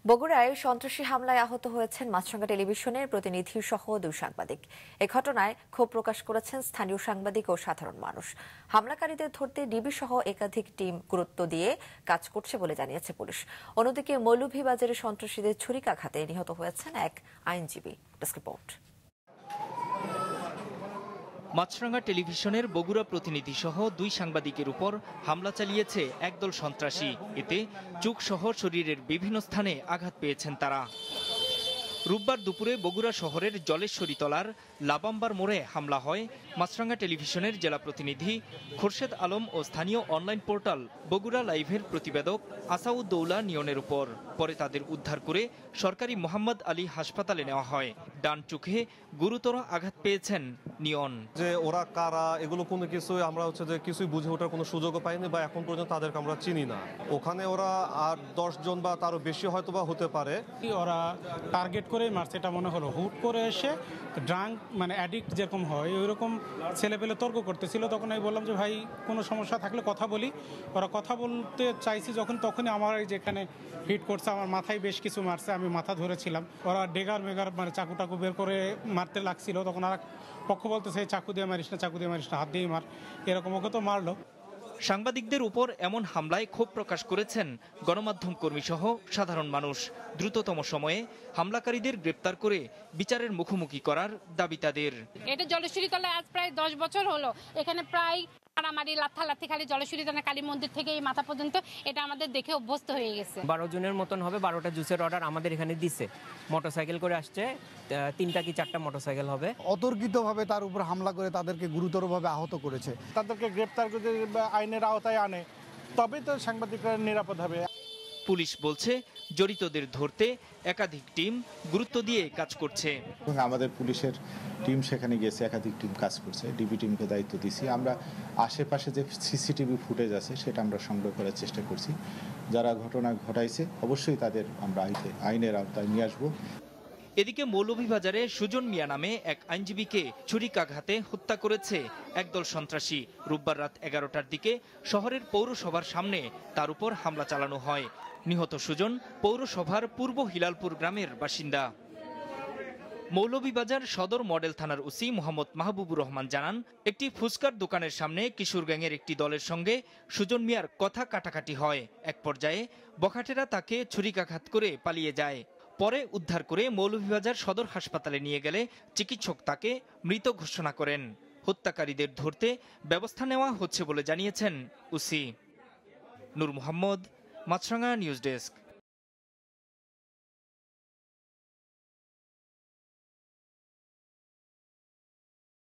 বগুড়ায় সন্ত্রাসী হামলায় আহত হয়েছেন মাছরাঙ্গা টেলিভিশনের প্রতিনিধি সহ 2 সাংবাদিক। এ ঘটনায় ক্ষোভ প্রকাশ করেছেন স্থানীয় সাংবাদিক ও সাধারণ মানুষ। হামলাকারীদের ধরতে ডিবি সহ একাধিক টিম গুরুত্ব দিয়ে কাজ করছে বলে জানিয়েছে পুলিশ। অন্যদিকে মৌলভীবাজারে সন্ত্রাসীদের ছুরিকাঘাতে নিহত হয়েছেন এক আইনজীবী। Desk report. মাছরাঙ্গা টেলিভিশনের বগুড়া প্রতিনিধি সহ 2 সাংবাদিকের উপর হামলা চালিয়েছে একদল সন্ত্রাসী। এতে চোখ সহ শরীরের বিভিন্ন স্থানে আঘাত পেয়েছেন তারা। রোববার দুপুরে বগুড়া শহরের জলেশ্বরী তলার লাবাম্বার মোড়ে হামলা হয় মাছরাঙ্গা টেলিভিশনের জেলা প্রতিনিধি খোরশেদ আলম ও স্থানীয় অনলাইন পোর্টাল বগুড়া লাইভের প্রতিবেদক আসাউদ্দৌলা নিয়নের উপর। পরে তাদের উদ্ধার করে সরকারি মোহাম্মদ আলী হাসপাতালে নেওয়া হয়। ডান চোখে গুরুতর আঘাত পেয়েছেন নিয়ন। যে ওরা কারা এগুলো কোনো কিছু আমরা যে কিছুই বুঝে ওঠার কোনো সুযোগও পাইনি বা এখন পর্যন্ত তাদেরকে আমরা চিনি না। ওখানে ওরা 8-10 জন বা তারও বেশি হয়তো বা হতে পারে। ওরা টার্গেট করে মারছে এটা মনে হলো। হুট করে এসে ড্রাঙ্ক মানে অ্যাডিক্ট যেরকম হয় ওইরকম ছেলেপেলে তর্ক করতেছিল। তখন আমি বললাম যে ভাই কোনো সমস্যা থাকলে কথা বলি। ওরা কথা বলতে চাইছি যখন তখনই আমার যেখানে হিট করছে, আমার মাথায় বেশ কিছু মারছে। আমি মাথা ধরেছিলাম। ওরা ডেগার মেগার মানে চাকু টাকু বের করে মারতে লাগছিল। তখন আর পক্ষ বলতেছে চাকু দিয়ে মারিস না, চাকু দিয়ে মারিস না, হাত দিয়ে মার, এরকম ওকে তো মারলো। সাংবাদিকদের উপর এমন হামলায় ক্ষোভ প্রকাশ করেছেন গণমাধ্যম কর্মী সহ সাধারণ মানুষ। দ্রুততম সময়ে হামলাকারীদের গ্রেপ্তার করে বিচারের মুখোমুখি করার দাবি তাদের। এটা জলেশ্বরী তলায় আজ প্রায় 10 বছর হলো। এখানে প্রায় মারামারি লাথি খালি জলেশ্বরী তলা কালী মন্দির থেকে এই মাথা পর্যন্ত এটা আমাদের দেখে অভ্যস্ত হয়ে গেছে। 12 জনের মতন হবে। 12টা জুসের অর্ডার আমাদের এখানে দিছে। মোটরসাইকেল করে আসছে, 3টা কি 4টা মোটরসাইকেল হবে। অতর্কিতভাবে তার উপর হামলা করে তাদেরকে গুরুতরভাবে আহত করেছে। তাদেরকে গ্রেপ্তার করে আইনের আওতায় আনে তবে তো সাংবাদিকরা নিরাপদ হবে। পুলিশ বলছে জড়িতদের ধরতে একাধিক টিম গুরুত্ব দিয়ে কাজ করছে। আমাদের পুলিশের টিম সেখানে গিয়েছে, একাধিক টিম কাজ করছে। ডিবি টিমকে দায়িত্ব দিয়েছি। আমরা আশেপাশে যে সিসিটিভি ফুটেজ আছে সেটা আমরা সংগ্রহ করার চেষ্টা করছি। যারা ঘটনা ঘটাইছে অবশ্যই তাদের আমরা আইনের আওতায় নিয়ে আসবো। এদিকে মৌলভীবাজারে সুজন মিয়া নামে এক আইনজীবীকে ছুরিকাঘাতে হত্যা করেছে একদল সন্ত্রাসী। রোববার রাত 11টার দিকে শহরের পৌরসভার সামনে তার উপর হামলা চালানো হয়। নিহত সুজন পৌরসভার পূর্ব হিলালপুর গ্রামের বাসিন্দা। মৌলভীবাজার সদর মডেল থানার ওসি মোহাম্মদ মাহবুবুর রহমান জানান, একটি ফুচকার দোকানের সামনে কিশোর গ্যাংয়ের একটি দলের সঙ্গে সুজন মিয়ার কথা কাটাকাটি হয়। এক পর্যায়ে বখাটেরা তাকে ছুরিকাঘাত করে পালিয়ে যায়। পরে উদ্ধার করে মৌলভীবাজার সদর হাসপাতালে নিয়ে গেলে চিকিৎসক তাকে মৃত ঘোষণা করেন। হত্যাকারীদের ধরতে ব্যবস্থা নেওয়া হচ্ছে বলে জানিয়েছেন ওসি। নূর মোহাম্মদ, মাছরাঙ্গা নিউজ ডেস্ক।